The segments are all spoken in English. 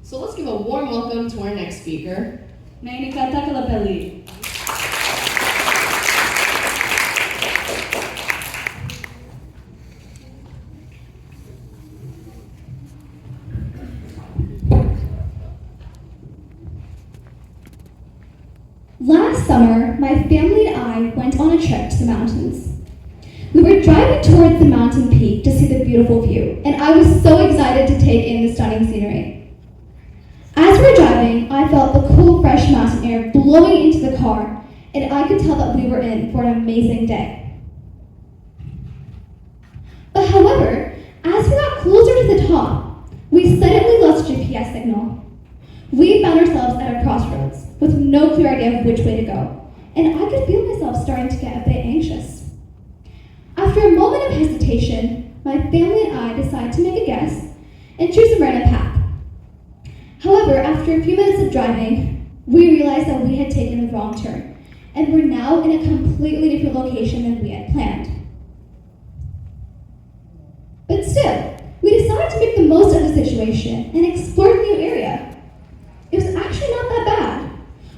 So let's give a warm welcome to our next speaker, Nainika. Last summer, my family and I went on a trip to the mountains. We were driving towards the mountain peak to see the beautiful view, and I was so excited to take in the stunning scenery. As we were driving, I felt the cool, fresh mountain air blowing into the car, and I could tell that we were in for an amazing day. But however, as we got closer to the top, we suddenly lost GPS signal. We found ourselves at a crossroads with no clear idea of which way to go, and I could feel myself starting to get a bit anxious. After a moment of hesitation, my family and I decided to make a guess and choose a random path. However, after a few minutes of driving, we realized that we had taken the wrong turn, and were now in a completely different location than we had planned. But still, we decided to make the most of the situation and explore the new area. It was actually not that bad.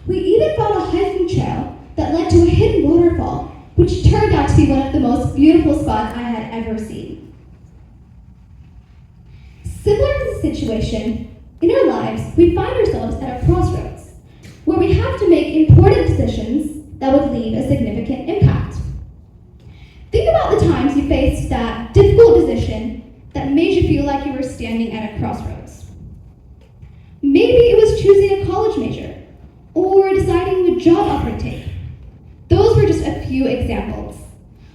We even found a hiking trail that led to a hidden waterfall, which turned out to be one of the most beautiful spots I had ever seen. Similar to the situation, in our lives, we find ourselves at a crossroads, where we have to make important decisions that would leave a significant impact. Think about the times you faced that difficult decision that made you feel like you were standing at a crossroads. Maybe it was choosing a college major, or deciding what job offer to take. Those were just a few examples.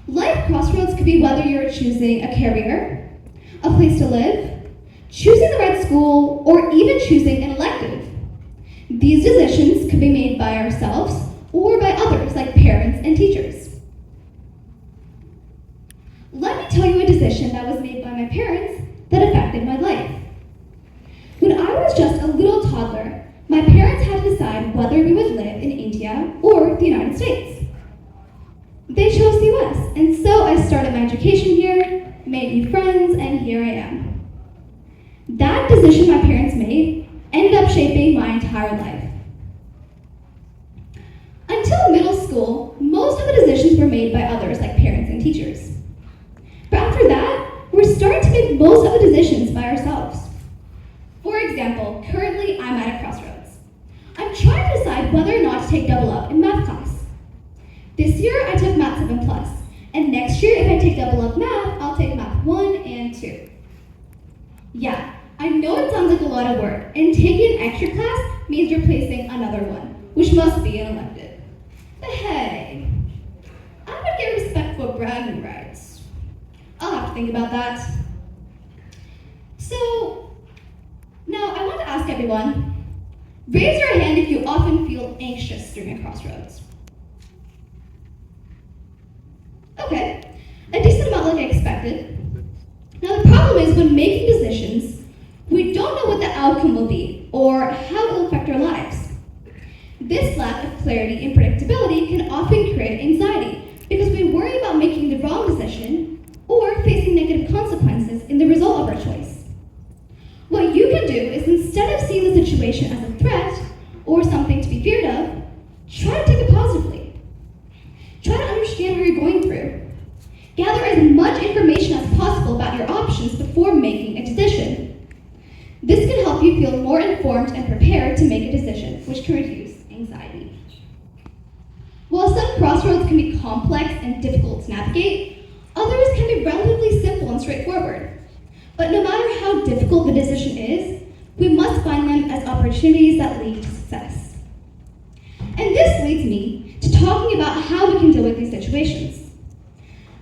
Life crossroads could be whether you're choosing a career, a place to live, choosing the right school, or even choosing an elective. These decisions could be made by ourselves or by others, like parents and teachers. Let me tell you a decision that was made by my parents that affected my life. When I was just a little toddler, my parents had to decide whether we would live in India or the United States. They chose the US, and so I started my education here, made new friends, and here I am. That decision my parents made ended up shaping my entire life. Until middle school, most of the decisions were made by others, like parents and teachers. But after that, we're starting to make most of the decisions by ourselves. For example, currently I'm at a crossroads. I'm trying to decide whether or not to take double up in math class. This year I took Math 7+, and next year if I take double up math, I'll take Math 1 and 2. Yeah, I know it sounds like a lot of work, and taking an extra class means replacing another one, which must be an elective. But hey, I would get respectful bragging rights. I'll have to think about that. So, now I want to ask everyone, raise your hand if you often feel anxious during a crossroads. Okay, a decent amount like I expected. Now the problem is when making decisions, we don't know what the outcome will be or how it will affect our lives. This lack of clarity and predictability can often create anxiety because we worry about making the wrong decision or facing negative consequences in the result of our choice. What you can do is instead of seeing the situation as a threat or something to be feared of, try to take it positively. Try to understand what you're going through. Gather as much information as possible about your options before making a decision. This can help you feel more informed and prepared to make a decision, which can reduce anxiety. While some crossroads can be complex and difficult to navigate, others can be relatively simple and straightforward. But no matter how difficult the decision is, we must find them as opportunities that lead to success. And this leads me to talking about how we can deal with these situations.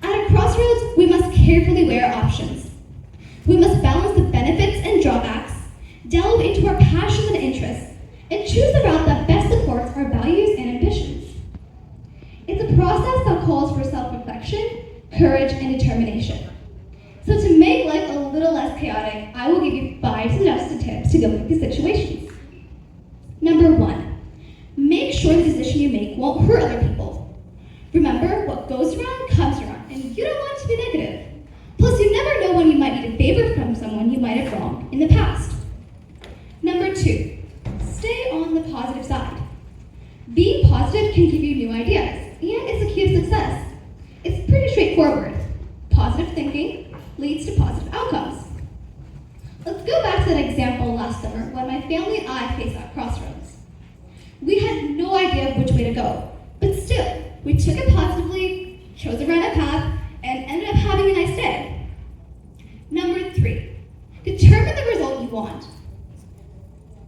At a crossroads, we must carefully weigh our options. We must balance the benefits and drawbacks, delve into our passions and interests, and choose the route that best supports our values and ambitions. It's a process that calls for self-reflection, courage, and determination. So to make life a little less chaotic, I will give you 5 suggested tips to deal with these situations. Number 1, make sure the decision you make won't hurt other people. Remember, what goes around comes around, and you don't want to be negative. Plus, you never know when you might need a favor from someone you might have wronged in the past. Number 2, 2, stay on the positive side. Being positive can give you new ideas, and it's a key to success. It's pretty straightforward. Positive thinking leads to positive outcomes. Let's go back to that example last summer when my family and I faced at Crossroads. We had no idea which way to go, but still, we took it positively, chose a random path, and ended up having a nice day. Number 3, determine the result you want.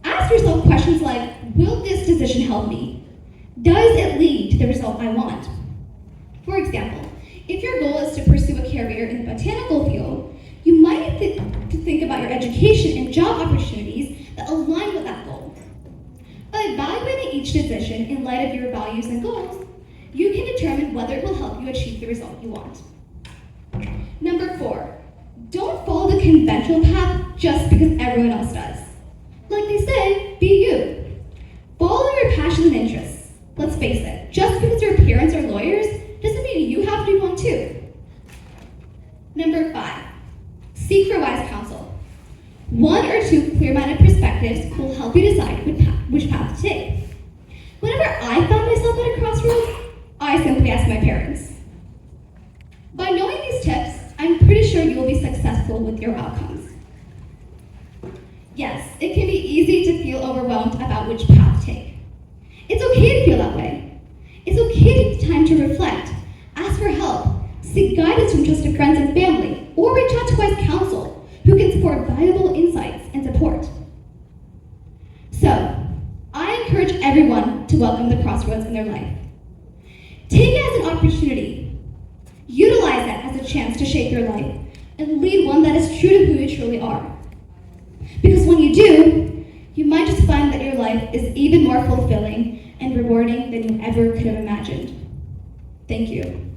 Ask yourself questions like, will this decision help me? Does it lead to the result I want? For example, if your goal is to pursue a career in the botanical field, you might need to think about your education and job opportunities that align with that goal. By evaluating each decision in light of your values and goals, you can determine whether it will help you achieve the result you want. Number 4, don't follow the conventional path just because everyone else does. Like they say, be you. Follow your passions and interests. Let's face it, just because your parents are lawyers doesn't mean you have to be one too. Number 5, seek for wise counsel. 1 or 2 clear-minded perspectives will help you decide which path to take. Whenever I found myself at a crossroads, I simply asked my parents. By knowing these tips, I'm pretty sure you will be successful with your outcomes. Yes, it can be easy to feel overwhelmed about which path to take. It's okay to feel that way. It's okay to take time to reflect, ask for help, seek guidance from trusted friends and family, or reach out to wise counsel who can support valuable insights and support. So, I encourage everyone to welcome the crossroads in their life. Take it as an opportunity. Utilize it as a chance to shape your life and lead one that is true to who you truly are. Because when you do, you might just find that your life is even more fulfilling and rewarding than you ever could have imagined. Thank you.